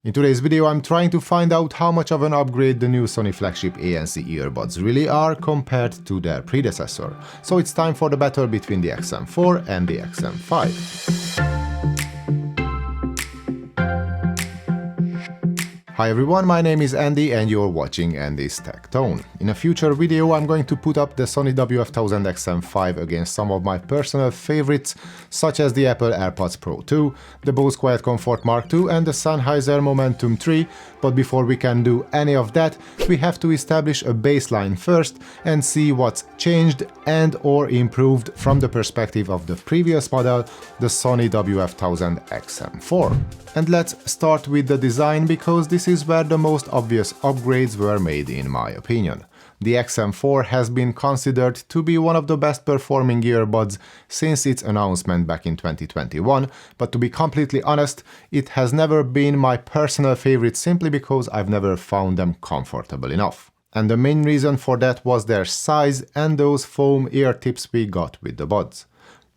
In today's video, I'm trying to find out how much of an upgrade the new Sony flagship ANC earbuds really are compared to their predecessor. So it's time for the battle between the XM4 and the XM5. Hi everyone, my name is Andy and you're watching Andy's Tech Tone. In a future video, I'm going to put up the Sony WF-1000XM5 against some of my personal favorites, such as the Apple AirPods Pro 2, the Bose Quiet Comfort Mark II and the Sennheiser Momentum 3, but before we can do any of that, we have to establish a baseline first and see what's changed and or improved from the perspective of the previous model, the Sony WF-1000XM4. And let's start with the design, because this is where the most obvious upgrades were made in my opinion. The XM4 has been considered to be one of the best performing earbuds since its announcement back in 2021, but to be completely honest, it has never been my personal favorite simply because I've never found them comfortable enough. And the main reason for that was their size and those foam ear tips we got with the buds.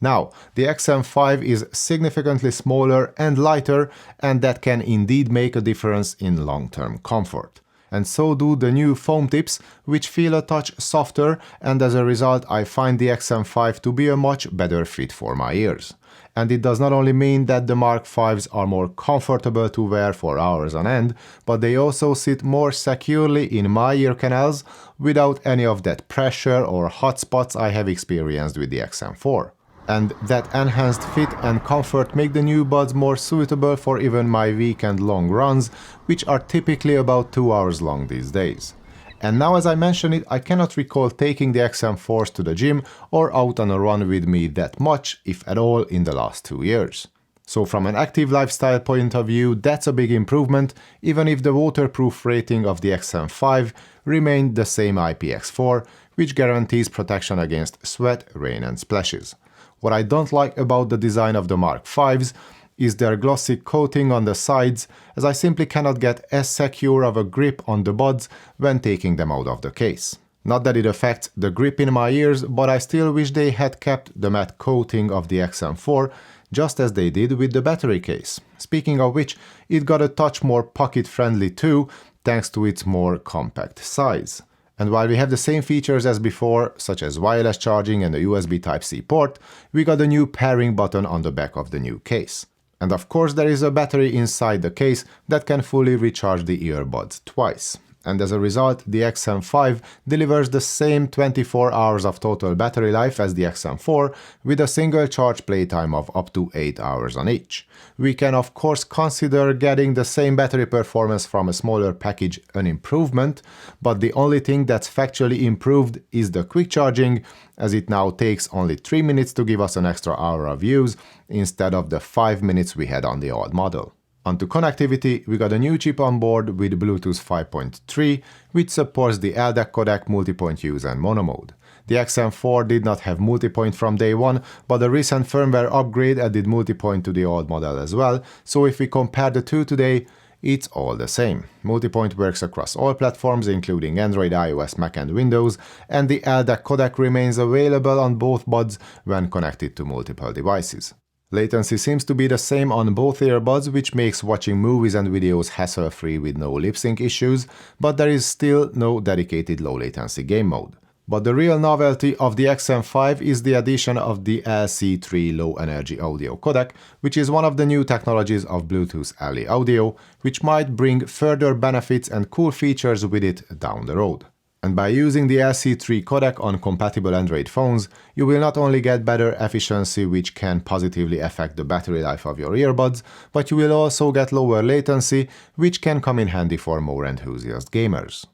Now, the XM5 is significantly smaller and lighter, and that can indeed make a difference in long-term comfort. And so do the new foam tips, which feel a touch softer, and as a result I find the XM5 to be a much better fit for my ears. And it does not only mean that the Mark Vs are more comfortable to wear for hours on end, but they also sit more securely in my ear canals without any of that pressure or hot spots I have experienced with the XM4. And that enhanced fit and comfort make the new buds more suitable for even my weekend long runs, which are typically about 2 hours long these days. And now, as I mention it, I cannot recall taking the XM4s to the gym or out on a run with me that much, if at all, in the last 2 years. So from an active lifestyle point of view, that's a big improvement, even if the waterproof rating of the XM5 remained the same IPX4, which guarantees protection against sweat, rain and splashes. What I don't like about the design of the Mark Vs is their glossy coating on the sides, as I simply cannot get as secure of a grip on the buds when taking them out of the case. Not that it affects the grip in my ears, but I still wish they had kept the matte coating of the XM4, just as they did with the battery case. Speaking of which, it got a touch more pocket-friendly too, thanks to its more compact size. And while we have the same features as before, such as wireless charging and a USB Type-C port, we got a new pairing button on the back of the new case. And of course there is a battery inside the case that can fully recharge the earbuds twice. And as a result, the XM5 delivers the same 24 hours of total battery life as the XM4, with a single charge playtime of up to 8 hours on each. We can of course consider getting the same battery performance from a smaller package an improvement, but the only thing that's factually improved is the quick charging, as it now takes only 3 minutes to give us an extra hour of use, instead of the 5 minutes we had on the old model. Onto connectivity, we got a new chip on board with Bluetooth 5.3, which supports the LDAC codec, multipoint use and mono mode. The XM4 did not have multipoint from day one, but the recent firmware upgrade added multipoint to the old model as well, so if we compare the two today, it's all the same. Multipoint works across all platforms including Android, iOS, Mac and Windows, and the LDAC codec remains available on both buds when connected to multiple devices. Latency seems to be the same on both earbuds, which makes watching movies and videos hassle-free with no lip-sync issues, but there is still no dedicated low-latency game mode. But the real novelty of the XM5 is the addition of the LC3 low-energy audio codec, which is one of the new technologies of Bluetooth LE audio, which might bring further benefits and cool features with it down the road. And by using the LC3 codec on compatible Android phones, you will not only get better efficiency, which can positively affect the battery life of your earbuds, but you will also get lower latency, which can come in handy for more enthusiast gamers.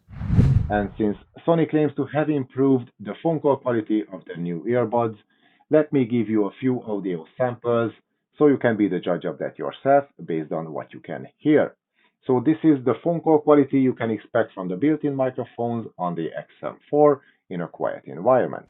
And since Sony claims to have improved the phone call quality of their new earbuds, let me give you a few audio samples so you can be the judge of that yourself based on what you can hear. So this is the phone call quality you can expect from the built-in microphones on the XM4 in a quiet environment.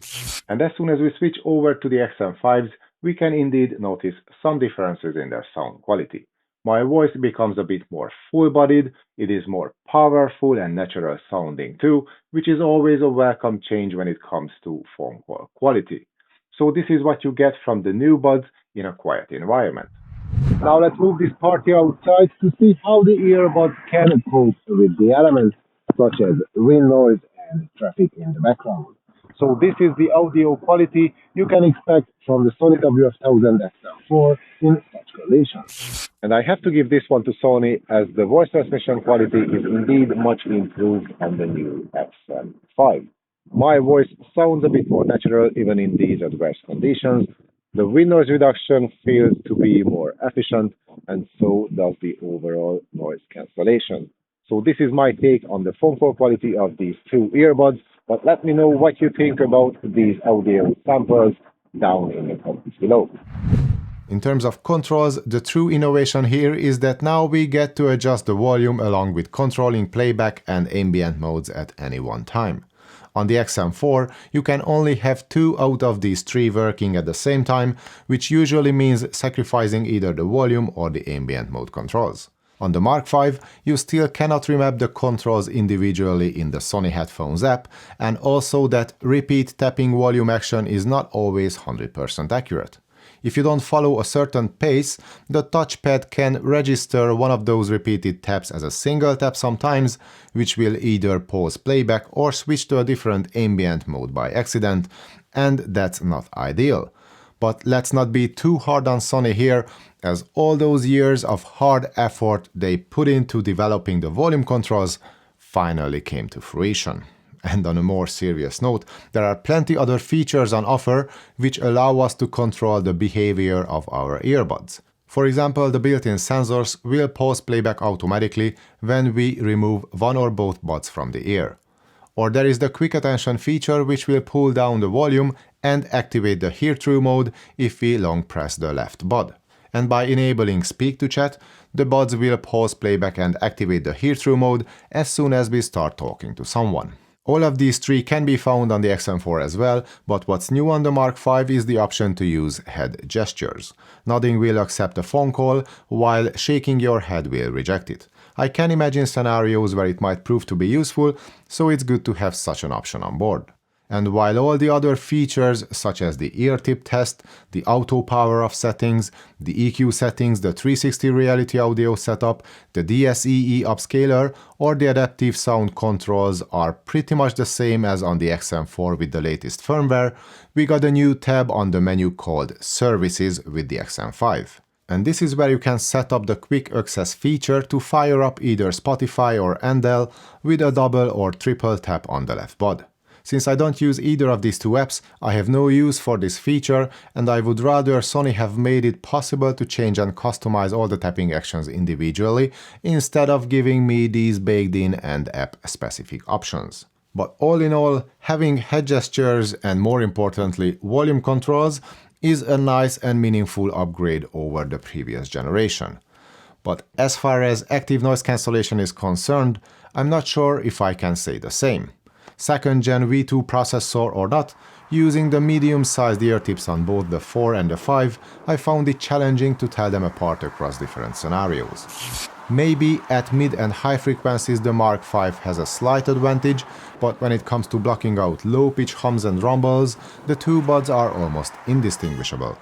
And as soon as we switch over to the XM5s, we can indeed notice some differences in their sound quality. My voice becomes a bit more full-bodied, it is more powerful and natural sounding too, which is always a welcome change when it comes to phone call quality. So this is what you get from the new buds in a quiet environment. Now let's move this party outside to see how the earbuds can cope with the elements such as wind noise and traffic in the background. So this is the audio quality you can expect from the Sony WF-1000XM4 in such conditions. And I have to give this one to Sony, as the voice transmission quality is indeed much improved on the new XM5. My voice sounds a bit more natural even in these adverse conditions. The wind noise reduction feels to be more efficient, and so does the overall noise cancellation. So this is my take on the phone call quality of these two earbuds, but let me know what you think about these audio samples down in the comments below. In terms of controls, the true innovation here is that now we get to adjust the volume along with controlling playback and ambient modes at any one time. On the XM4, you can only have 2 out of these 3 working at the same time, which usually means sacrificing either the volume or the ambient mode controls. On the Mark V, you still cannot remap the controls individually in the Sony Headphones app, and also that repeat tapping volume action is not always 100% accurate. If you don't follow a certain pace, the touchpad can register one of those repeated taps as a single tap sometimes, which will either pause playback or switch to a different ambient mode by accident, and that's not ideal. But let's not be too hard on Sony here, as all those years of hard effort they put into developing the volume controls finally came to fruition. And on a more serious note, there are plenty other features on offer which allow us to control the behavior of our earbuds. For example, the built-in sensors will pause playback automatically when we remove one or both buds from the ear. Or there is the quick attention feature which will pull down the volume and activate the hear-through mode if we long press the left bud. And by enabling speak to chat, the buds will pause playback and activate the hear-through mode as soon as we start talking to someone. All of these 3 can be found on the XM4 as well, but what's new on the Mark V is the option to use head gestures. Nodding will accept a phone call, while shaking your head will reject it. I can imagine scenarios where it might prove to be useful, so it's good to have such an option on board. And while all the other features such as the ear tip test, the auto power off settings, the EQ settings, the 360 reality audio setup, the DSEE upscaler, or the adaptive sound controls are pretty much the same as on the XM4 with the latest firmware, we got a new tab on the menu called Services with the XM5. And this is where you can set up the quick access feature to fire up either Spotify or Endel with a double or triple tap on the left bud. Since I don't use either of these 2 apps, I have no use for this feature, and I would rather Sony have made it possible to change and customize all the tapping actions individually, instead of giving me these baked-in and app-specific options. But all in all, having head gestures and, more importantly, volume controls is a nice and meaningful upgrade over the previous generation. But as far as active noise cancellation is concerned, I'm not sure if I can say the same. 2nd Gen V2 processor or not, using the medium-sized ear tips on both the 4 and the 5, I found it challenging to tell them apart across different scenarios. Maybe at mid and high frequencies the Mark V has a slight advantage, but when it comes to blocking out low-pitch hums and rumbles, the 2 buds are almost indistinguishable.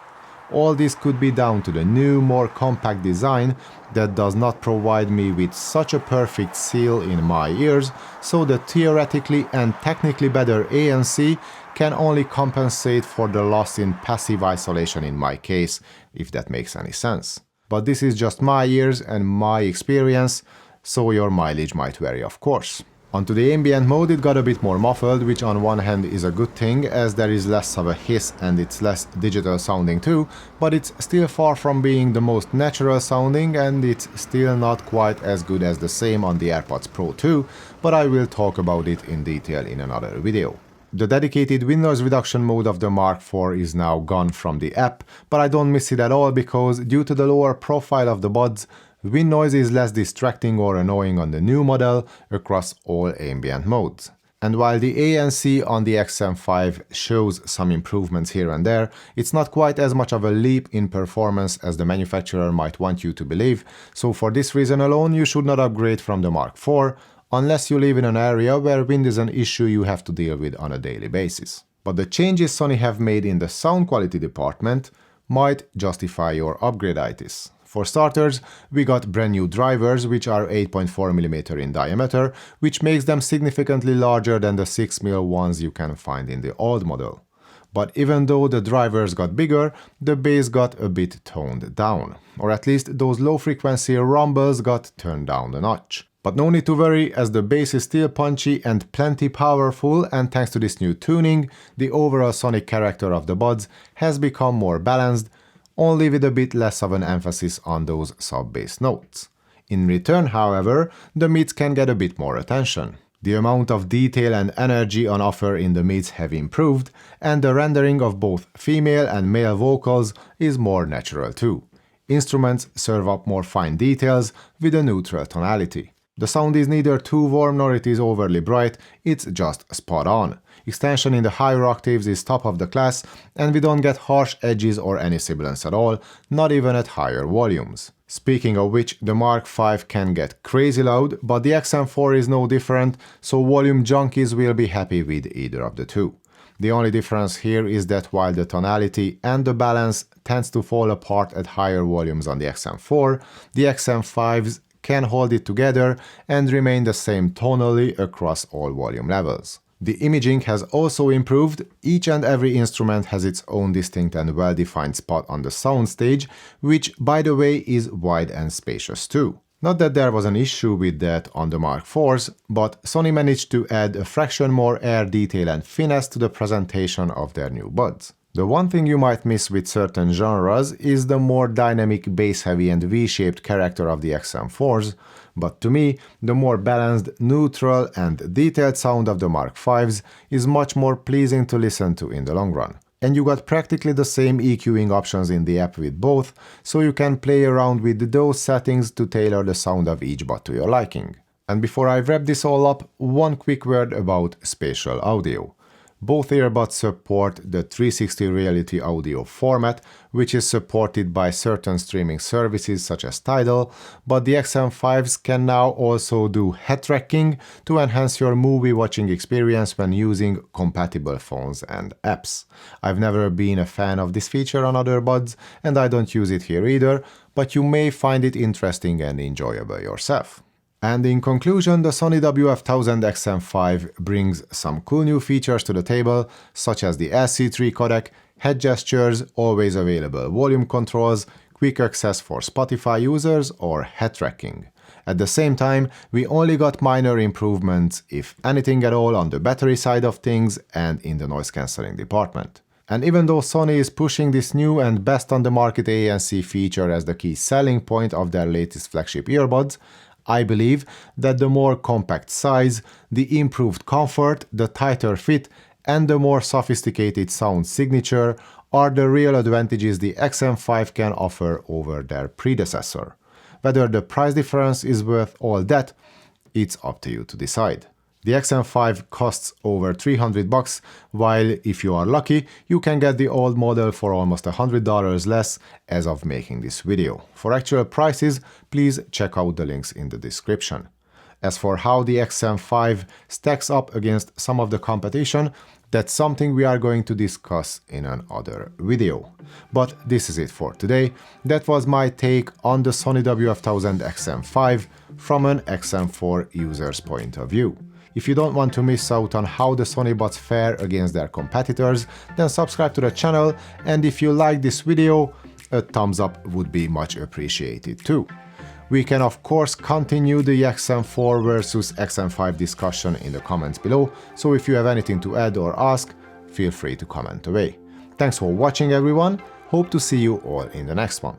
All this could be down to the new, more compact design that does not provide me with such a perfect seal in my ears, so the theoretically and technically better ANC can only compensate for the loss in passive isolation in my case, if that makes any sense. But this is just my ears and my experience, so your mileage might vary, of course. Onto the ambient mode, it got a bit more muffled, which on one hand is a good thing, as there is less of a hiss and it's less digital sounding too, but it's still far from being the most natural sounding, and it's still not quite as good as the same on the AirPods Pro 2, but I will talk about it in detail in another video. The dedicated wind noise reduction mode of the Mark IV is now gone from the app, but I don't miss it at all because due to the lower profile of the buds, wind noise is less distracting or annoying on the new model across all ambient modes. And while the ANC on the XM5 shows some improvements here and there, it's not quite as much of a leap in performance as the manufacturer might want you to believe, so for this reason alone you should not upgrade from the Mark IV, unless you live in an area where wind is an issue you have to deal with on a daily basis. But the changes Sony have made in the sound quality department might justify your upgrade-itis. For starters, we got brand new drivers which are 8.4mm in diameter, which makes them significantly larger than the 6mm ones you can find in the old model. But even though the drivers got bigger, the bass got a bit toned down, or at least those low-frequency rumbles got turned down a notch. But no need to worry, as the bass is still punchy and plenty powerful, and thanks to this new tuning, the overall sonic character of the buds has become more balanced, only with a bit less of an emphasis on those sub-bass notes. In return, however, the mids can get a bit more attention. The amount of detail and energy on offer in the mids have improved, and the rendering of both female and male vocals is more natural too. Instruments serve up more fine details with a neutral tonality. The sound is neither too warm nor it is overly bright, it's just spot on. Extension in the higher octaves is top of the class, and we don't get harsh edges or any sibilance at all, not even at higher volumes. Speaking of which, the Mark V can get crazy loud, but the XM4 is no different, so volume junkies will be happy with either of the two. The only difference here is that while the tonality and the balance tends to fall apart at higher volumes on the XM4, the XM5s can hold it together and remain the same tonally across all volume levels. The imaging has also improved. Each and every instrument has its own distinct and well-defined spot on the soundstage, which, by the way, is wide and spacious too. Not that there was an issue with that on the Mark IVs, but Sony managed to add a fraction more air detail and finesse to the presentation of their new buds. The one thing you might miss with certain genres is the more dynamic bass-heavy and V-shaped character of the XM4s, but to me, the more balanced, neutral and detailed sound of the Mark Vs is much more pleasing to listen to in the long run. And you got practically the same EQing options in the app with both, so you can play around with those settings to tailor the sound of each bud to your liking. And before I wrap this all up, one quick word about spatial audio. Both earbuds support the 360 reality audio format, which is supported by certain streaming services such as Tidal, but the XM5s can now also do head tracking to enhance your movie watching experience when using compatible phones and apps. I've never been a fan of this feature on other buds, and I don't use it here either, but you may find it interesting and enjoyable yourself. And in conclusion, the Sony WF-1000XM5 brings some cool new features to the table, such as the LC3 codec, head gestures, always available volume controls, quick access for Spotify users, or head tracking. At the same time, we only got minor improvements, if anything at all, on the battery side of things and in the noise cancelling department. And even though Sony is pushing this new and best on the market ANC feature as the key selling point of their latest flagship earbuds, I believe that the more compact size, the improved comfort, the tighter fit, and the more sophisticated sound signature are the real advantages the XM5 can offer over their predecessor. Whether the price difference is worth all that, it's up to you to decide. The XM5 costs over $300, while if you are lucky, you can get the old model for almost $100 less as of making this video. For actual prices, please check out the links in the description. As for how the XM5 stacks up against some of the competition, that's something we are going to discuss in another video. But this is it for today. That was my take on the Sony WF-1000XM5 from an XM4 user's point of view. If you don't want to miss out on how the Sony buds fare against their competitors, then subscribe to the channel, and if you like this video, a thumbs up would be much appreciated too. We can of course continue the XM4 versus XM5 discussion in the comments below, so if you have anything to add or ask, feel free to comment away. Thanks for watching everyone, hope to see you all in the next one.